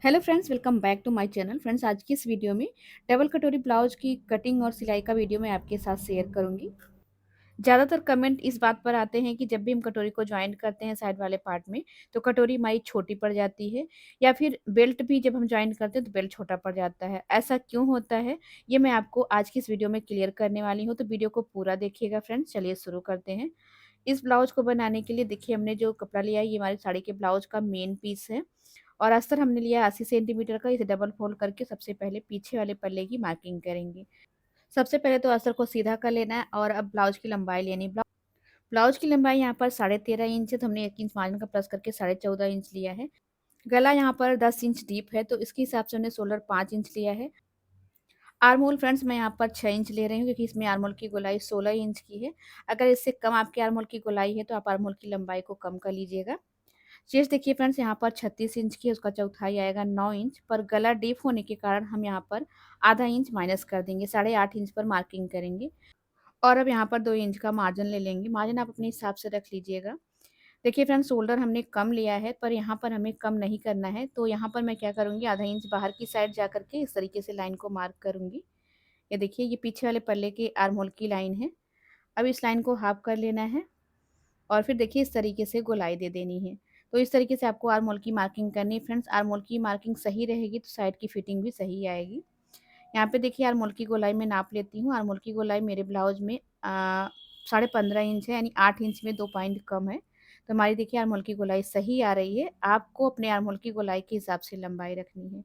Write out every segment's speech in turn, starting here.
Hello friends, welcome back to my channel. Friends, आज की इस वीडियो में डबल कटोरी ब्लाउज की कटिंग और सिलाई का वीडियो मैं आपके साथ शेयर करूंगी। ज़्यादातर कमेंट इस बात पर आते हैं कि जब भी हम कटोरी को ज्वाइन करते हैं साइड वाले पार्ट में तो कटोरी हमारी छोटी पड़ जाती है, या फिर बेल्ट भी जब हम ज्वाइन करते हैं तो बेल्ट छोटा पड़ जाता है। ऐसा क्यों होता है, ये मैं आपको आज की इस वीडियो में क्लियर करने वाली हूँ, तो वीडियो को पूरा देखिएगा फ्रेंड्स। चलिए शुरू करते हैं। इस ब्लाउज को बनाने के लिए देखिए, हमने जो कपड़ा लिया है ये हमारी साड़ी के ब्लाउज का मेन पीस है, और अस्तर हमने लिया है 80 सेंटीमीटर का। इसे डबल फोल्ड करके सबसे पहले पीछे वाले पल्ले की मार्किंग करेंगे। सबसे पहले तो अस्तर को सीधा कर लेना है और अब ब्लाउज की लंबाई लेनी है। ब्लाउज की लंबाई यहाँ पर 13.5 इंच है, तो हमने 1 इंच मार्जिन का प्लस करके 14.5 इंच लिया है। गला यहाँ पर 10 इंच डीप है, तो इसके हिसाब से हमने शोल्डर 5 इंच लिया है। आर्म होल फ्रेंड्स मैं यहाँ पर 6 इंच ले रही हूँ, क्योंकि इसमें आर्म होल की गोलाई 16 इंच की है। अगर इससे कम आपके आर्म होल की गोलाई है तो आप आर्म होल की लंबाई को कम कर लीजिएगा। चेस्ट देखिए फ्रेंड्स, यहाँ पर 36 इंच की है, उसका चौथाई आएगा 9 इंच, पर गला डीप होने के कारण हम यहाँ पर आधा इंच माइनस कर देंगे, 8.5 इंच पर मार्किंग करेंगे। और अब यहाँ पर 2 इंच का मार्जिन ले लेंगे। मार्जिन आप अपने हिसाब से रख लीजिएगा। देखिए फ्रेंड्स, शोल्डर हमने कम लिया है, पर यहाँ पर हमें कम नहीं करना है, तो यहाँ पर मैं क्या करूँगी, आधा इंच बाहर की साइड जा करके इस तरीके से लाइन को मार्क करूँगी। ये देखिए, ये पीछे वाले पल्ले के आर्म होल की लाइन है। अब इस लाइन को हाफ कर लेना है और फिर देखिए इस तरीके से गोलाई दे देनी है। तो इस तरीके से आपको आर्म होल की मार्किंग करनी है फ्रेंड्स। आर्म होल की मार्किंग सही रहेगी तो साइड की फिटिंग भी सही आएगी। यहाँ पे देखिए आर्म होल की गोलाई मैं नाप लेती हूँ। आर्म होल की गोलाई मेरे ब्लाउज में 15.5 इंच है, यानी 8 इंच में 2 पॉइंट कम है। तो हमारी देखिए आर्म होल की गोलाई सही आ रही है। आपको अपने आर्म होल की गोलाई के हिसाब से लंबाई रखनी है।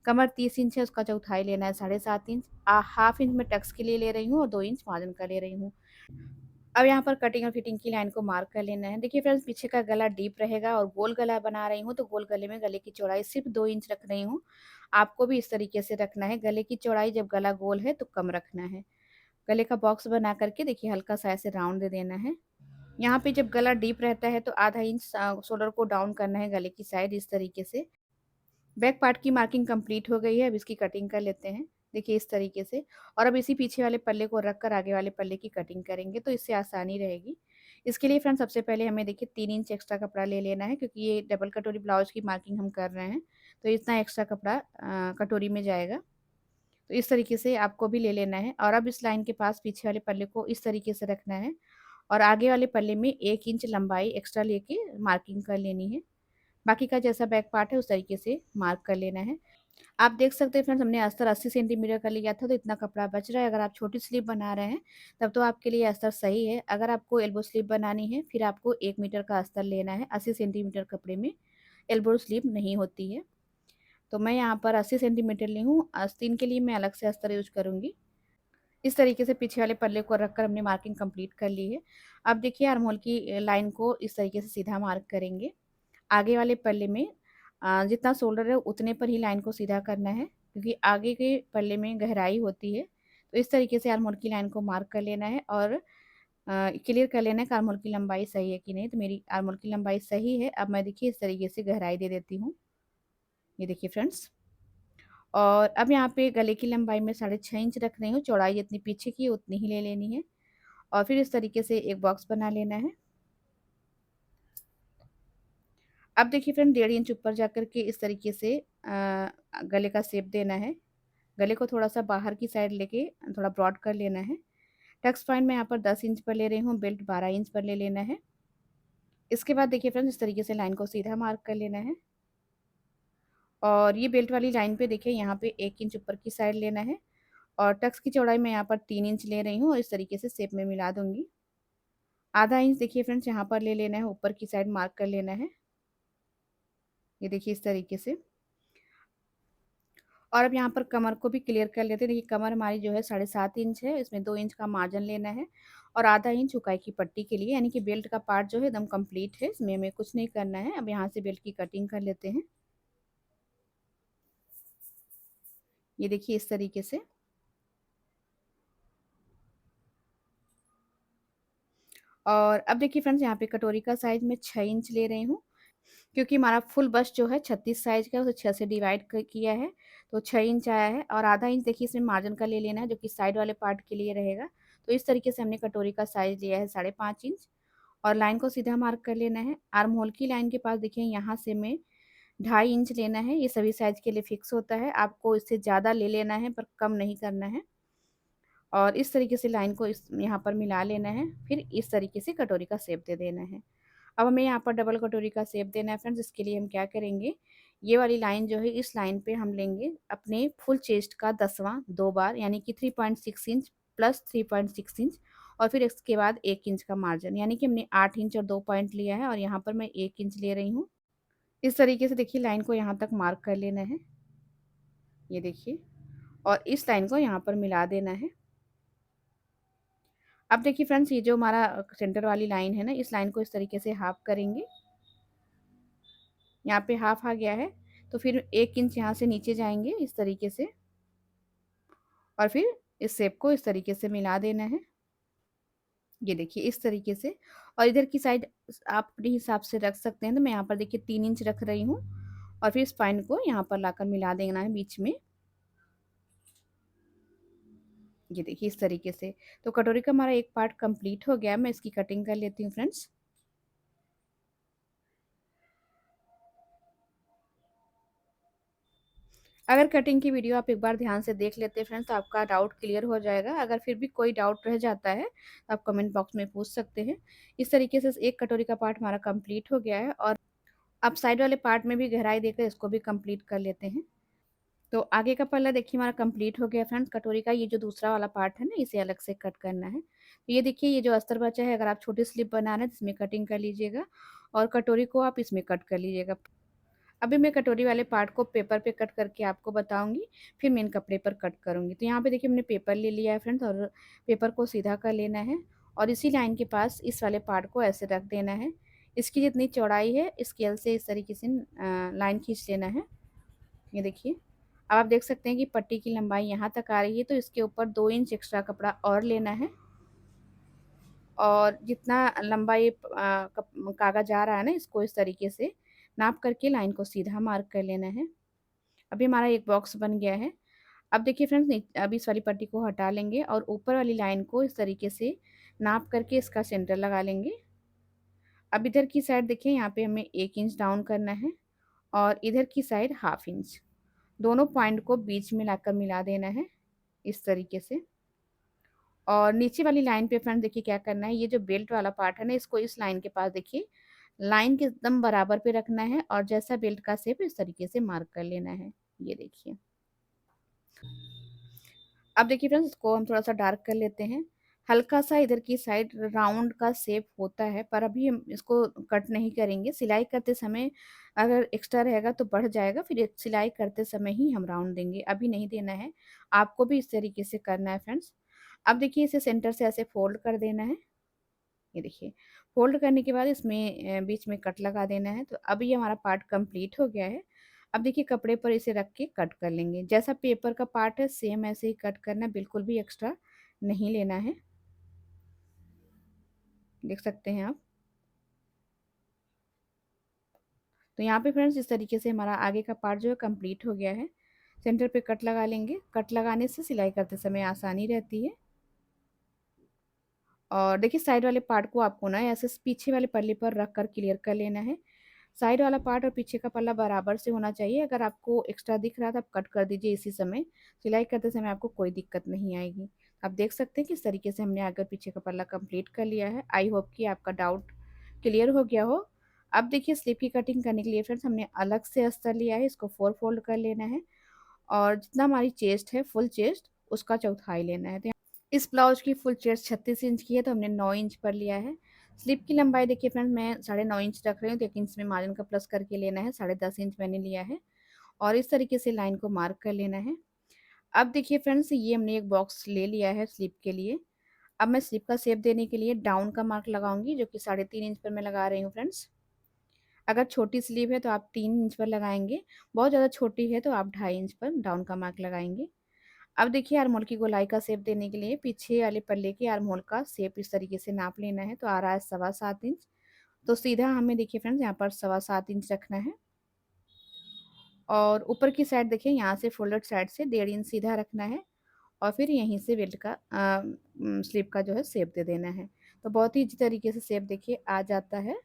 कमर 30 इंच है, उसका चौथाई लेना है 7.5 इंच। हाफ इंच मैं टक्स के लिए ले रही हूँ और 2 इंच मार्जिन का ले रही हूँ। अब यहाँ पर कटिंग और फिटिंग की लाइन को मार्क कर लेना है। देखिए फ्रेंड्स, पीछे का गला डीप रहेगा और गोल गला बना रही हूँ, तो गोल गले में गले की चौड़ाई सिर्फ 2 इंच रख रही हूँ। आपको भी इस तरीके से रखना है। गले की चौड़ाई जब गला गोल है तो कम रखना है। गले का बॉक्स बना करके देखिए हल्का सा ऐसे राउंड दे देना है। यहाँ पे जब गला डीप रहता है तो आधा इंच शोल्डर को डाउन करना है गले की साइड, इस तरीके से। बैक पार्ट की मार्किंग कंप्लीट हो गई है। अब इसकी कटिंग कर लेते हैं। देखिए इस तरीके से। और अब इसी पीछे वाले पल्ले को रखकर आगे वाले पल्ले की कटिंग करेंगे, तो इससे आसानी रहेगी। इसके लिए फ्रेंड सबसे पहले हमें देखिए 3 इंच एक्स्ट्रा कपड़ा ले लेना है, क्योंकि ये डबल कटोरी ब्लाउज की मार्किंग हम कर रहे हैं, तो इतना एक्स्ट्रा कपड़ा कटोरी में जाएगा। तो इस तरीके से आपको भी ले लेना है। और अब इस लाइन के पास पीछे वाले पल्ले को इस तरीके से रखना है और आगे वाले पल्ले में 1 इंच लंबाई एक्स्ट्रा लेके मार्किंग कर लेनी है। बाकी का जैसा बैक पार्ट है उस तरीके से मार्क कर लेना है। आप देख सकते हैं फ्रेंड्स, हमने अस्तर 80 सेंटीमीटर का लिया था, तो इतना कपड़ा बच रहा है। अगर आप छोटी स्लीव बना रहे हैं तब तो आपके लिए अस्तर सही है। अगर आपको एल्बो स्लीव बनानी है फिर आपको 1 मीटर का अस्तर लेना है। 80 सेंटीमीटर कपड़े में एल्बो स्लीव नहीं होती है। तो मैं यहाँ पर 80 सेंटीमीटर ली हूँ। आस्तीन के लिए मैं अलग से अस्तर यूज करूँगी। इस तरीके से पीछे वाले पल्ले को रखकर हमने मार्किंग कंप्लीट कर ली है। अब देखिए आर्म होल की लाइन को इस तरीके से सीधा मार्क करेंगे। आगे वाले पल्ले में जितना शोल्डर है उतने पर ही लाइन को सीधा करना है, क्योंकि आगे के पल्ले में गहराई होती है। तो इस तरीके से आर्म होल की लाइन को मार्क कर लेना है और क्लियर कर लेना है कि आर्म होल की लंबाई सही है कि नहीं। तो मेरी आर्म होल की लंबाई सही है। अब मैं देखिए इस तरीके से गहराई दे देती हूँ। ये देखिए फ्रेंड्स। और अब यहाँ पे गले की लंबाई में 6.5 इंच रख रही हूँ। चौड़ाई जितनी पीछे की है उतनी ही ले लेनी है और फिर इस तरीके से एक बॉक्स बना लेना है। अब देखिए फ्रेंड, 1.5 इंच ऊपर जाकर के इस तरीके से गले का शेप देना है। गले को थोड़ा सा बाहर की साइड लेके थोड़ा ब्रॉड कर लेना है। टक्स पॉइंट मैं यहाँ पर 10 इंच पर ले रही हूँ। बेल्ट 12 इंच पर ले लेना है। इसके बाद देखिए फ्रेंड्स, इस तरीके से लाइन को सीधा मार्क कर लेना है और ये बेल्ट वाली लाइन पे देखिए यहाँ पे 1 इंच ऊपर की साइड लेना है और टक्स की चौड़ाई मैं यहाँ पर 3 इंच ले रही हूँ और इस तरीके से शेप में मिला दूंगी। आधा इंच देखिए फ्रेंड्स यहाँ पर ले लेना है, ऊपर की साइड मार्क कर लेना है। ये देखिए इस तरीके से। और अब यहाँ पर कमर को भी क्लियर कर लेते हैं। देखिए कमर हमारी जो है 7.5 इंच है, इसमें 2 इंच का मार्जिन लेना है और आधा इंच उकाई की पट्टी के लिए, यानी कि बेल्ट का पार्ट जो है एकदम कंप्लीट है, इसमें हमें कुछ नहीं करना है। अब यहाँ से बेल्ट की कटिंग कर लेते हैं। ये देखिए इस तरीके से। और अब देखिए फ्रेंड्स, यहाँ पे कटोरी का साइज मैं 6 इंच ले रही हूँ, क्योंकि हमारा फुल बस्ट जो है 36 साइज का है, उसे 6 से डिवाइड किया है, तो 6 इंच आया है। और आधा इंच देखिए इसमें मार्जिन का ले लेना है, जो कि साइड वाले पार्ट के लिए रहेगा। तो इस तरीके से हमने कटोरी का साइज लिया है 5.5 इंच और लाइन को सीधा मार्क कर लेना है। आर्म होल की लाइन के पास देखिए यहाँ से मैं 2.5 इंच लेना है। ये सभी साइज़ के लिए फिक्स होता है, आपको इससे ज़्यादा ले लेना है पर कम नहीं करना है। और इस तरीके से लाइन को इस यहाँ पर मिला लेना है, फिर इस तरीके से कटोरी का शेप दे देना है। अब हमें यहाँ पर डबल कटोरी का शेप देना है फ्रेंड्स। इसके लिए हम क्या करेंगे, ये वाली लाइन जो है इस लाइन पे हम लेंगे अपने फुल चेस्ट का 10वां 2 बार, यानी कि 3.6 इंच प्लस 3.6 इंच, और फिर इसके बाद 1 इंच का मार्जिन, यानी कि हमने 8 इंच और 2 पॉइंट लिया है और यहाँ पर मैं 1 इंच ले रही हूँ। इस तरीके से देखिए लाइन को यहाँ तक मार्क कर लेना है, ये देखिए, और इस लाइन को यहाँ पर मिला देना है। अब देखिए फ्रेंड्स, ये जो हमारा सेंटर वाली लाइन है ना, इस लाइन को इस तरीके से हाफ करेंगे। यहाँ पे हाफ आ गया है, तो फिर 1 इंच यहाँ से नीचे जाएंगे इस तरीके से, और फिर इस शेप को इस तरीके से मिला देना है, ये देखिए इस तरीके से। और इधर की साइड आप अपने हिसाब से रख सकते हैं, तो मैं यहाँ पर देखिए 3 इंच रख रही हूँ, और फिर स्पाइन को यहाँ पर लाकर मिला देना है बीच में, ये देखिए इस तरीके से। तो कटोरी का हमारा एक पार्ट कंप्लीट हो गया, मैं इसकी कटिंग कर लेती हूँ फ्रेंड्स। अगर कटिंग की वीडियो आप एक बार ध्यान से देख लेते हैं फ्रेंड्स, तो आपका डाउट क्लियर हो जाएगा। अगर फिर भी कोई डाउट रह जाता है तो आप कमेंट बॉक्स में पूछ सकते हैं। इस तरीके से एक कटोरी का पार्ट हमारा कंप्लीट हो गया है, और अब साइड वाले पार्ट में भी गहराई देकर इसको भी कंप्लीट कर लेते हैं। तो आगे का पल्ला देखिए हमारा कंप्लीट हो गया फ्रेंड्स। कटोरी का ये जो दूसरा वाला पार्ट है ना, इसे अलग से कट करना है। तो ये देखिए, ये जो अस्तर बचा है, अगर आप छोटी स्लिप बना रहे हैं तो इसमें कटिंग कर लीजिएगा, और कटोरी को आप इसमें कट कर लीजिएगा। अभी मैं कटोरी वाले पार्ट को पेपर पे कट करके आपको बताऊंगी, फिर मेन कपड़े पर कट करूंगी। तो यहाँ पे देखिए हमने पेपर ले लिया है फ्रेंड्स, और पेपर को सीधा कर लेना है, और इसी लाइन के पास इस वाले पार्ट को ऐसे रख देना है। इसकी जितनी चौड़ाई है स्केल से इस तरीके से लाइन खींच लेना है, ये देखिए। अब आप देख सकते हैं कि पट्टी की लंबाई यहाँ तक आ रही है, तो इसके ऊपर 2 इंच एक्स्ट्रा कपड़ा और लेना है, और जितना लंबा ये कागज आ रहा है ना, इसको इस तरीके से नाप करके लाइन को सीधा मार्क कर लेना है। अभी हमारा एक बॉक्स बन गया है। अब देखिए फ्रेंड्स, अब इस वाली पट्टी को हटा लेंगे, और ऊपर वाली लाइन को इस तरीके से नाप करके इसका सेंटर लगा लेंगे। अब इधर की साइड देखिए, यहाँ पे हमें 1 इंच डाउन करना है, और इधर की साइड 1/2 इंच, दोनों पॉइंट को बीच में लाकर मिला देना है इस तरीके से। और नीचे वाली लाइन पे फ्रेंड देखिए क्या करना है, ये जो बेल्ट वाला पार्ट है ना, इसको इस लाइन के पास देखिए लाइन के एकदम बराबर पे रखना है, और जैसा बेल्ट का शेप इस तरीके से मार्क कर लेना है, ये देखिए। अब देखिए फ्रेंड्स, इसको हम थोड़ा सा डार्क कर लेते हैं। हल्का सा इधर की साइड राउंड का शेप होता है, पर अभी हम इसको कट नहीं करेंगे। सिलाई करते समय अगर एक्स्ट्रा रहेगा तो बढ़ जाएगा, फिर सिलाई करते समय ही हम राउंड देंगे, अभी नहीं देना है। आपको भी इस तरीके से करना है फ्रेंड्स। अब देखिए इसे सेंटर से ऐसे फोल्ड कर देना है, ये देखिए। फोल्ड करने के बाद इसमें बीच में कट लगा देना है। तो अब ये हमारा पार्ट कंप्लीट हो गया है। अब देखिए कपड़े पर इसे रख के कट कर लेंगे, जैसा पेपर का पार्ट है सेम ऐसे ही कट करना, बिल्कुल भी एक्स्ट्रा नहीं लेना है, देख सकते हैं आप। तो यहाँ पे फ्रेंड्स इस तरीके से हमारा आगे का पार्ट जो है कंप्लीट हो गया है। सेंटर पे कट लगा लेंगे, कट लगाने से सिलाई करते समय आसानी रहती है। और देखिए साइड वाले पार्ट को आपको ना ऐसे पीछे वाले पल्ले पर रख कर क्लियर कर लेना है। साइड वाला पार्ट और पीछे का पल्ला बराबर से होना चाहिए। अगर आपको एक्स्ट्रा दिख रहा था, आप कट कर दीजिए इसी समय, सिलाई करते समय आपको कोई दिक्कत नहीं आएगी। आप देख सकते हैं किस तरीके से हमने आगे और पीछे का पल्ला कंप्लीट कर लिया है। आई होप कि आपका डाउट क्लियर हो गया हो। अब देखिए स्लीव की कटिंग करने के लिए फ्रेंड्स हमने अलग से अस्तर लिया है, इसको 4 फोल्ड कर लेना है, और जितना हमारी चेस्ट है फुल चेस्ट उसका चौथाई लेना है। तो इस ब्लाउज की फुल चेस्ट 36 इंच की है, तो हमने 9 इंच पर लिया है। स्लीव की लंबाई देखिए फ्रेंड्स, मैं 9.5 इंच रख रही हूँ, लेकिन इसमें मार्जिन का प्लस करके लेना है, 10.5 इंच मैंने लिया है, और इस तरीके से लाइन को मार्क कर लेना है। अब देखिए फ्रेंड्स, ये हमने एक बॉक्स ले लिया है स्लीव के लिए। अब मैं स्लीव का शेप देने के लिए डाउन का मार्क लगाऊंगी, जो कि 3.5 इंच पर मैं लगा रही हूँ फ्रेंड्स। अगर छोटी स्लीव है तो आप 3 इंच पर लगाएंगे, बहुत ज़्यादा छोटी है तो आप 2.5 इंच पर डाउन का मार्क लगाएंगे। अब देखिए आर्म होल की गोलाई का शेप देने के लिए पीछे वाले पल्ले के आर्म होल का शेप इस तरीके से नाप लेना है। तो आ रहा है 7.25 इंच, तो सीधा हमें देखिए फ्रेंड्स यहाँ पर 7.25 इंच रखना है, और ऊपर की साइड देखिए यहाँ से फोल्डेड साइड से 1.5 इंच सीधा रखना है, और फिर यहीं से बेल्ट का स्लीव का जो है शेप दे देना है। तो बहुत ही अच्छी तरीके से शेप देखिए आ जाता है।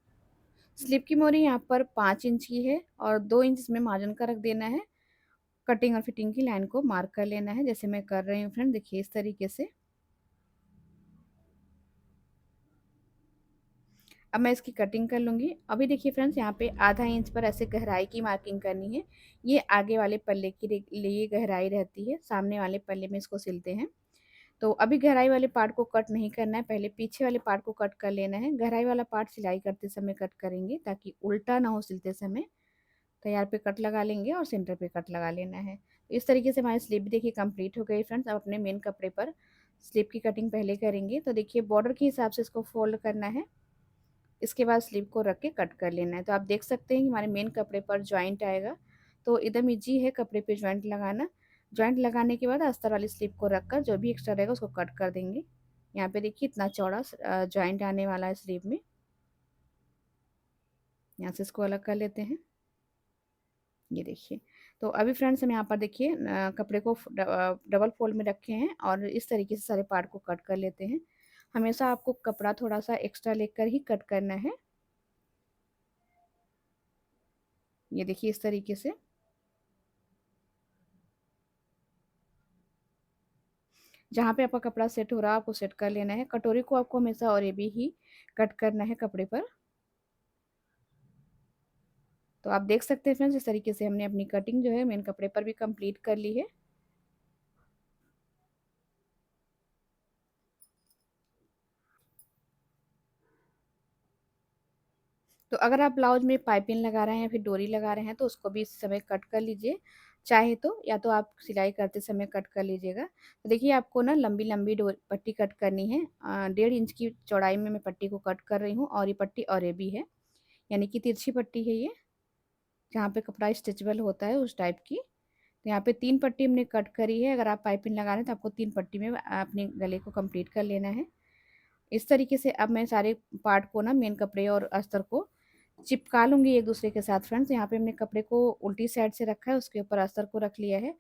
स्लीव की मोरी यहाँ पर 5 इंच की है और 2 इंच इसमें मार्जिन का रख देना है। कटिंग और फिटिंग की लाइन को मार्क कर लेना है, जैसे मैं कर रही हूँ फ्रेंड, देखिए इस तरीके से। अब मैं इसकी कटिंग कर लूँगी। अभी देखिए फ्रेंड्स, यहाँ पे आधा इंच पर ऐसे गहराई की मार्किंग करनी है। ये आगे वाले पल्ले के लिए गहराई रहती है, सामने वाले पल्ले में इसको सिलते हैं। तो अभी गहराई वाले पार्ट को कट नहीं करना है, पहले पीछे वाले पार्ट को कट कर लेना है। गहराई वाला पार्ट सिलाई करते समय कट करेंगे ताकि उल्टा ना हो सिलते समय। तैयार पे कट लगा लेंगे और सेंटर पे कट लगा लेना है। तो इस तरीके से हमारी स्लीव भी देखिए कंप्लीट हो गई फ्रेंड्स। अब अपने मेन कपड़े पर स्लीव की कटिंग पहले करेंगे। तो देखिए बॉर्डर के हिसाब से इसको फोल्ड करना है, इसके बाद स्लीव को रख के कट कर लेना है। तो आप देख सकते हैं कि हमारे मेन कपड़े पर जॉइंट आएगा। तो एकदम ईजी है कपड़े पे जॉइंट लगाना। जॉइंट लगाने के बाद अस्तर वाली स्लीव को रखकर जो भी एक्स्ट्रा रहेगा उसको कट कर देंगे। यहाँ पे देखिए इतना चौड़ा जॉइंट आने वाला है स्लीव में। यहाँ से इसको अलग कर लेते हैं। ये देखिए। तो अभी फ्रेंड्स हम यहाँ पर देखिए कपड़े को डबल फोल्ड में रखे हैं और इस तरीके से सारे पार्ट को कट कर लेते हैं। हमेशा आपको कपड़ा थोड़ा सा एक्स्ट्रा लेकर ही कट करना है। ये देखिए इस तरीके से। जहाँ पे आपका कपड़ा सेट हो रहा है आपको सेट कर लेना है। कटोरी को आपको हमेशा और ये भी ही कट करना है कपड़े पर। तो आप देख सकते हैं फ्रेंड्स, इस तरीके से हमने अपनी कटिंग जो है मेन कपड़े पर भी कंप्लीट कर ली है। तो अगर आप ब्लाउज में पाइपिंग लगा रहे हैं या फिर डोरी लगा रहे हैं तो उसको भी इस समय कट कर लीजिए। चाहे तो या तो आप सिलाई करते समय कट कर लीजिएगा। तो देखिए आपको ना लंबी लंबी पट्टी कट करनी है। 1.5 इंच की चौड़ाई में मैं पट्टी को कट कर रही हूँ और ये पट्टी और ये भी है, यानी कि तिरछी पट्टी है ये, जहाँ पे कपड़ा स्ट्रेचेबल होता है उस टाइप की। तो यहाँ पे 3 पट्टी हमने कट करी है। अगर आप पाइपिंग लगा रहे हैं तो आपको 3 पट्टी में अपने गले को कंप्लीट कर लेना है। इस तरीके से अब मैं सारे पार्ट को ना मेन कपड़े और अस्तर को चिपका लूँगी एक दूसरे के साथ फ्रेंड्स। यहाँ पे हमने कपड़े को उल्टी साइड से रखा है, उसके ऊपर अस्तर को रख लिया है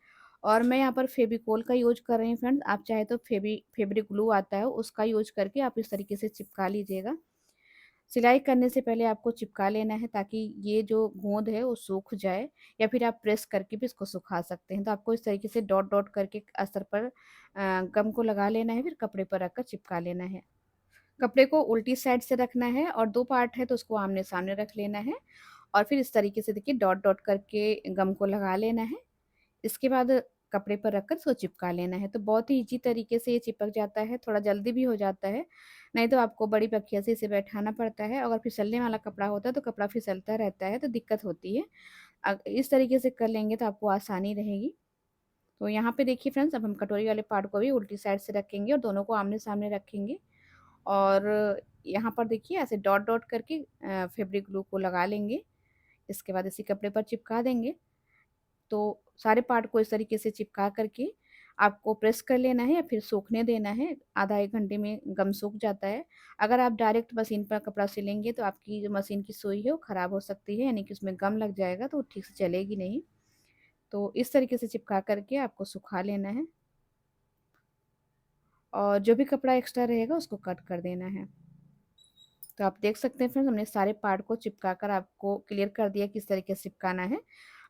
और मैं यहाँ पर फेविकोल का यूज़ कर रही हूँ फ्रेंड्स। आप चाहे तो फैब्रिक ग्लू आता है उसका यूज़ करके आप इस तरीके से चिपका लीजिएगा। सिलाई करने से पहले आपको चिपका लेना है ताकि ये जो गोंद है वो सूख जाए, या फिर आप प्रेस करके भी इसको सुखा सकते हैं। तो आपको इस तरीके से डॉट डॉट करके अस्तर पर गम को लगा लेना है, फिर कपड़े पर रखकर चिपका लेना है। कपड़े को उल्टी साइड से रखना है और 2 पार्ट है तो उसको आमने-सामने रख लेना है और फिर इस तरीके से देखिए डॉट डॉट करके गम को लगा लेना है। इसके बाद कपड़े पर रखकर इसको चिपका लेना है। तो बहुत ही ईज़ी तरीके से ये चिपक जाता है, थोड़ा जल्दी भी हो जाता है। नहीं तो आपको बड़ी बखिया से इसे बैठाना पड़ता है। अगर फिसलने वाला कपड़ा होता है तो कपड़ा फिसलता रहता है तो दिक्कत होती है। इस तरीके से कर लेंगे तो आपको आसानी रहेगी। तो यहाँ पे देखिए फ्रेंड्स, अब हम कटोरी वाले पार्ट को भी उल्टी साइड से रखेंगे और दोनों को आमने-सामने रखेंगे और यहाँ पर देखिए ऐसे डॉट डॉट करके फैब्रिक ग्लू को लगा लेंगे। इसके बाद इसी कपड़े पर चिपका देंगे। तो सारे पार्ट को इस तरीके से चिपका करके आपको प्रेस कर लेना है या फिर सूखने देना है। आधा 1 घंटे में गम सूख जाता है। अगर आप डायरेक्ट मशीन पर कपड़ा सिलेंगे तो आपकी जो मशीन की सुई है वो ख़राब हो सकती है, यानी कि उसमें गम लग जाएगा तो वो ठीक से चलेगी नहीं। तो इस तरीके से चिपका करके आपको सुखा लेना है और जो भी कपड़ा एक्स्ट्रा रहेगा उसको कट कर देना है। तो आप देख सकते हैं फ्रेंड्स, हमने सारे पार्ट को चिपका कर आपको क्लियर कर दिया किस तरीके से चिपकाना है।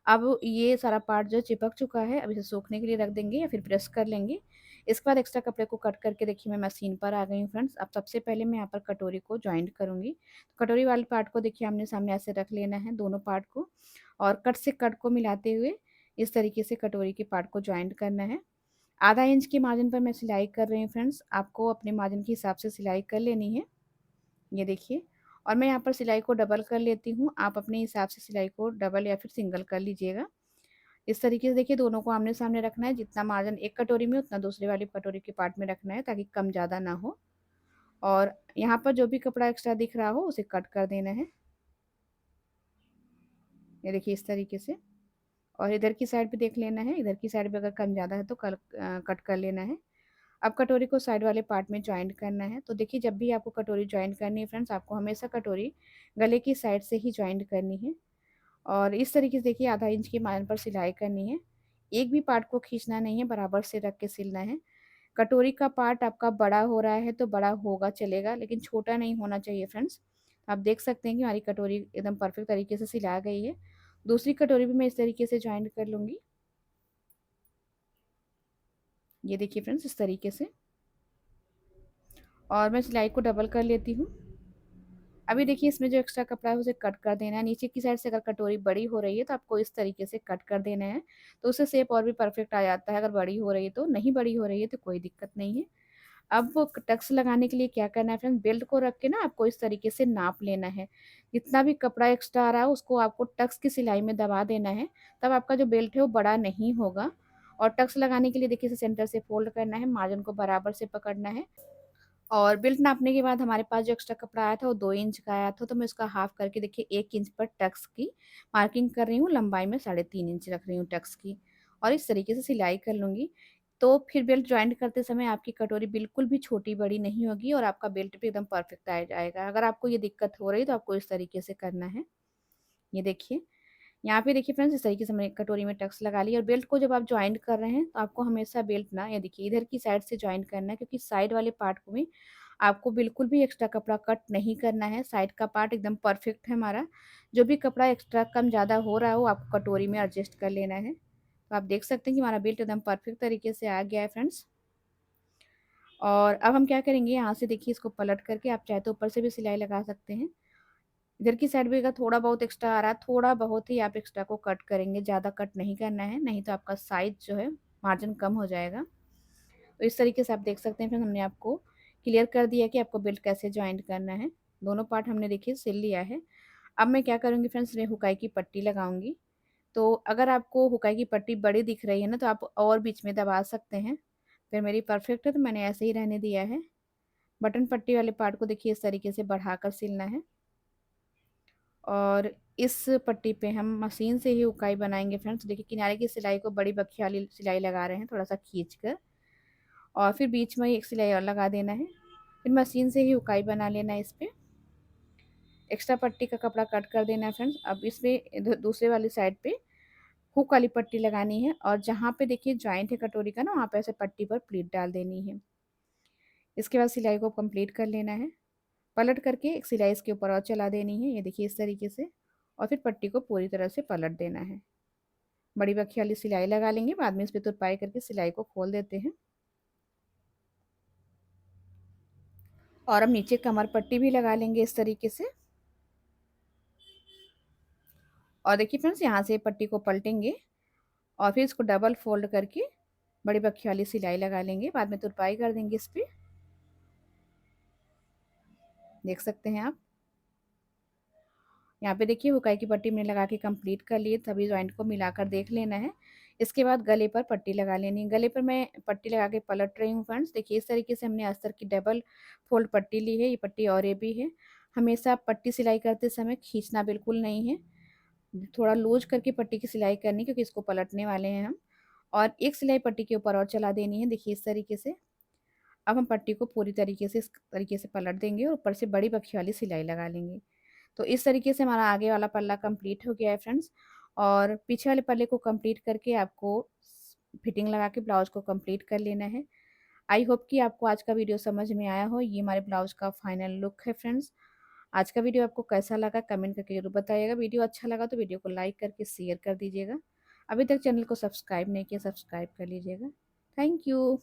अब ये सारा पार्ट जो चिपक चुका है, अब इसे सूखने के लिए रख देंगे या फिर प्रेस कर लेंगे। इसके बाद एक्स्ट्रा कपड़े को कट करके देखिए मैं मशीन पर आ गई हूँ फ्रेंड्स। अब सबसे पहले मैं यहाँ पर कटोरी को जॉइंट करूँगी। कटोरी वाले पार्ट को देखिए आमने-सामने ऐसे रख लेना है दोनों पार्ट को और कट से कट को मिलाते हुए इस तरीके से कटोरी के पार्ट को जॉइंट करना है। आधा इंच के मार्जिन पर मैं सिलाई कर रही हूँ फ्रेंड्स। आपको अपने मार्जिन के हिसाब से सिलाई कर लेनी है। ये देखिए, और मैं यहाँ पर सिलाई को डबल कर लेती हूँ। आप अपने हिसाब से सिलाई को डबल या फिर सिंगल कर लीजिएगा। इस तरीके से देखिए दोनों को आमने-सामने रखना है। जितना मार्जिन एक कटोरी में उतना दूसरे वाली कटोरी के पार्ट में रखना है ताकि कम ज़्यादा ना हो। और यहाँ पर जो भी कपड़ा एक्स्ट्रा दिख रहा हो उसे कट कर देना है। ये देखिए इस तरीके से। और इधर की साइड भी देख लेना है। इधर की साइड भी अगर कम ज़्यादा है तो कट कर लेना है। अब कटोरी को साइड वाले पार्ट में जॉइंट करना है। तो देखिए जब भी आपको कटोरी जॉइंट करनी है फ्रेंड्स, आपको हमेशा कटोरी गले की साइड से ही जॉइंट करनी है और इस तरीके से देखिए आधा इंच के मार्जिन पर सिलाई करनी है। एक भी पार्ट को खींचना नहीं है, बराबर से रख के सिलना है। कटोरी का पार्ट आपका बड़ा हो रहा है तो बड़ा होगा चलेगा, लेकिन छोटा नहीं होना चाहिए फ्रेंड्स। आप देख सकते हैं कि हमारी कटोरी एकदम परफेक्ट तरीके से सिला गई है। दूसरी कटोरी भी मैं इस तरीके से जॉइंट कर लूँगी। ये देखिए फ्रेंड्स इस तरीके से, और मैं सिलाई को डबल कर लेती हूँ। अभी देखिए इसमें जो एक्स्ट्रा कपड़ा है उसे कट कर देना है। नीचे की साइड से अगर कटोरी बड़ी हो रही है तो आपको इस तरीके से कट कर देना है, तो उससे शेप और भी परफेक्ट आ जाता है। अगर बड़ी हो रही है तो, नहीं बड़ी हो रही है तो कोई दिक्कत नहीं है। अब वो टक्स लगाने के लिए क्या करना है फ्रेंड्स, बेल्ट को रख के ना आपको इस तरीके से नाप लेना है। जितना भी कपड़ा एक्स्ट्रा आ रहा है उसको आपको टक्स की सिलाई में दबा देना है, तब आपका जो बेल्ट है वो बड़ा नहीं होगा। और टक्स लगाने के लिए देखिए इसे सेंटर से फोल्ड करना है, मार्जिन को बराबर से पकड़ना है। और बेल्ट नापने के बाद हमारे पास जो एक्स्ट्रा कपड़ा आया था वो 2 इंच का आया था, तो मैं उसका हाफ करके देखिए 1 इंच पर टक्स की मार्किंग कर रही हूँ। लंबाई में 3.5 इंच रख रही हूँ टक्स की, और इस तरीके से सिलाई कर लूँगी। तो फिर बेल्ट जॉइंट करते समय आपकी कटोरी बिल्कुल भी छोटी बड़ी नहीं होगी और आपका बेल्ट भी एकदम परफेक्ट आ जाएगा। अगर आपको ये दिक्कत हो रही है तो आपको इस तरीके से करना है। ये देखिए, यहाँ पे देखिए फ्रेंड्स इस तरीके से मैंने कटोरी में टक्स लगा लिया। और बेल्ट को जब आप जॉइंट कर रहे हैं तो आपको हमेशा बेल्ट ना, ये देखिए इधर की साइड से जॉइंट करना है, क्योंकि साइड वाले पार्ट को भी आपको बिल्कुल भी एक्स्ट्रा कपड़ा कट नहीं करना है। साइड का पार्ट एकदम परफेक्ट है हमारा। जो भी कपड़ा एक्स्ट्रा कम ज़्यादा हो रहा है वो आपको कटोरी में एडजस्ट कर लेना है। तो आप देख सकते हैं कि हमारा बेल्ट एकदम परफेक्ट तरीके से आ गया है फ्रेंड्स। और अब हम क्या करेंगे, यहाँ से देखिए इसको पलट करके आप चाहे तो ऊपर से भी सिलाई लगा सकते हैं। इधर की साइड भी अगर थोड़ा बहुत एक्स्ट्रा आ रहा है, थोड़ा बहुत ही आप एक्स्ट्रा को कट करेंगे, ज़्यादा कट नहीं करना है, नहीं तो आपका साइज जो है मार्जिन कम हो जाएगा। तो इस तरीके से आप देख सकते हैं फिर हमने आपको क्लियर कर दिया कि आपको बेल्ट कैसे जॉइंट करना है। दोनों पार्ट हमने देखिए सिल लिया है। अब मैं क्या करूँगी फ्रेंड्स, मैं हुकाई की पट्टी लगाऊंगी। तो अगर आपको हुकाई की पट्टी बड़ी दिख रही है ना तो आप और बीच में दबा सकते हैं। फिर मेरी परफेक्ट है तो मैंने ऐसे ही रहने दिया है। बटन पट्टी वाले पार्ट को देखिए इस तरीके से बढ़ाकर सिलना है। और इस पट्टी पे हम मशीन से ही उकाई बनाएंगे फ्रेंड्स। देखिए किनारे की सिलाई को बड़ी बखिया वाली सिलाई लगा रहे हैं थोड़ा सा खींच कर, और फिर बीच में एक सिलाई और लगा देना है। फिर मशीन से ही उकाई बना लेना है। इस पे एक्स्ट्रा पट्टी का कपड़ा कट कर देना है फ्रेंड्स। अब इसमें दूसरे वाली साइड पे हुक वाली पट्टी लगानी है, और जहाँ पे देखिए जॉइंट है कटोरी का ना वहाँ पे ऐसे पट्टी पर प्लीट डाल देनी है। इसके बाद सिलाई को कंप्लीट कर लेना है। पलट करके एक सिलाई इसके ऊपर और चला देनी है, ये देखिए इस तरीके से। और फिर पट्टी को पूरी तरह से पलट देना है। बड़ी बखी वाली सिलाई लगा लेंगे, बाद में इस पे तुरपाई करके सिलाई को खोल देते हैं। और अब नीचे कमर पट्टी भी लगा लेंगे इस तरीके से। और देखिए फ्रेंड्स यहाँ से पट्टी को पलटेंगे और फिर इसको डबल फोल्ड करके बड़ी बखी वाली सिलाई लगा लेंगे, बाद में तुरपाई कर देंगे इस पे। देख सकते हैं आप, यहाँ पे देखिए हुकाई की पट्टी मैंने लगा के कंप्लीट कर लिए। सभी जॉइंट को मिलाकर देख लेना है। इसके बाद गले पर पट्टी लगा लेनी है। गले पर मैं पट्टी लगा के पलट रही हूँ फ्रेंड्स। देखिए इस तरीके से हमने अस्तर की डबल फोल्ड पट्टी ली है। ये पट्टी और ये भी है। हमेशा पट्टी सिलाई करते समय खींचना बिल्कुल नहीं है, थोड़ा लूज करके पट्टी की सिलाई करनी, क्योंकि इसको पलटने वाले हैं हम। और एक सिलाई पट्टी के ऊपर और चला देनी है, देखिए इस तरीके से। अब हम पट्टी को पूरी तरीके से इस तरीके से पलट देंगे और ऊपर से बड़ी बखी वाली सिलाई लगा लेंगे। तो इस तरीके से हमारा आगे वाला पल्ला कंप्लीट हो गया है फ्रेंड्स। और पीछे वाले पल्ले को कंप्लीट करके आपको फिटिंग लगा के ब्लाउज को कंप्लीट कर लेना है। आई होप कि आपको आज का वीडियो समझ में आया हो। ये हमारे ब्लाउज का फाइनल लुक है फ्रेंड्स। आज का वीडियो आपको कैसा लगा कमेंट करके जरूर बताइएगा। वीडियो अच्छा लगा तो वीडियो को लाइक करके शेयर कर दीजिएगा। अभी तक चैनल को सब्सक्राइब नहीं किया, सब्सक्राइब कर लीजिएगा। Thank you.